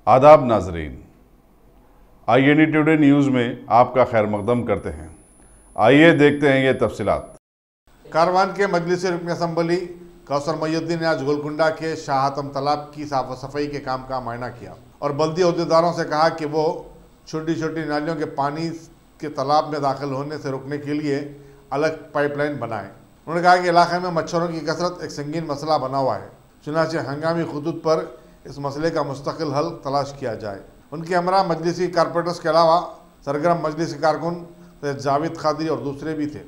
आदाब नाजरीन, INE today news में आपका खैर मकदम करते हैं। आइए देखते हैं ये तफसीलात। कारवान के मजलिस रुकन असम्बली कौसर मोहिउद्दीन ने आज गोलकुंडा के शाहतम तालाब की साफ सफाई के काम का मुआयना किया और बल्दी अहदेदारों से कहा कि वो छोटी छोटी नालियों के पानी के तालाब में दाखिल होने से रोकने के लिए अलग पाइपलाइन बनाएं। उन्होंने कहा कि इलाके में मच्छरों की कसरत एक संगीन मसला बना हुआ है, चुनांचे हंगामी खुतूत पर इस मसले का मुस्तकिल हल तलाश किया जाए। उनके हमरा मजलिसी कारपोरेटर्स के अलावा सरगर्म मजलिसी कारकुन जावेद कादरी और दूसरे भी थे।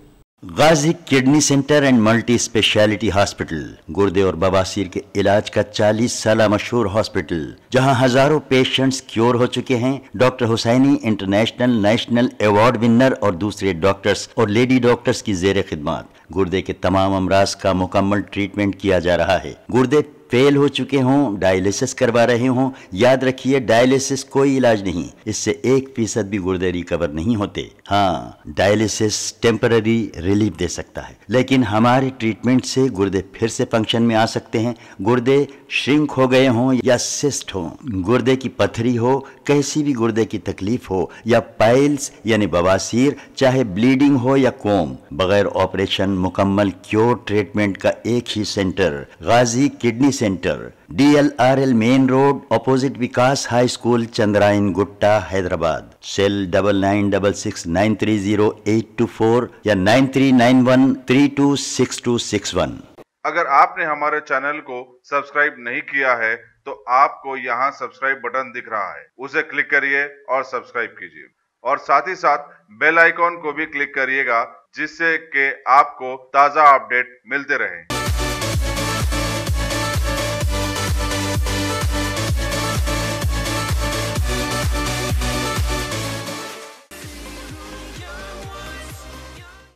Ghazi kidney centre and multi speciality hospital गुर्दे और बवासीर के इलाज का 40 साल मशहूर हॉस्पिटल, जहां हजारों पेशेंट्स क्योर हो चुके हैं। Doctor Husaini international national award winner और दूसरे डॉक्टर्स और लेडी डॉक्टर्स की जेर खिदमत गुर्दे के तमाम अमराज का मुकम्मल ट्रीटमेंट किया जा रहा है। गुर्दे फेल हो चुके हों, डायलिसिस करवा रहे हों, याद रखिए डायलिसिस कोई इलाज नहीं, इससे 1% भी गुर्दे रिकवर नहीं होते। हाँ, डायलिसिस टेम्पररी रिलीफ दे सकता है, लेकिन हमारे ट्रीटमेंट से गुर्दे फिर से फंक्शन में आ सकते हैं। गुर्दे श्रिंक हो गए हों या सिस्ट हो, गुर्दे की पथरी हो, कैसी भी गुर्दे की तकलीफ हो या पाइल्स यानी बवासीर, चाहे ब्लीडिंग हो या कोम, बगैर ऑपरेशन मुकम्मल क्योर ट्रीटमेंट का एक ही centre Gazi kidney centre, DLRL main road opposite Vikas high school, Chandrayangutta, Hyderabad. Cell 9966930824 या 9391326261। अगर आपने हमारे चैनल को सब्सक्राइब नहीं किया है तो आपको यहाँ सब्सक्राइब बटन दिख रहा है, उसे क्लिक करिए और सब्सक्राइब कीजिए और साथ ही साथ बेल आइकॉन को भी क्लिक करिएगा, जिससे कि आपको ताज़ा अपडेट मिलते रहें।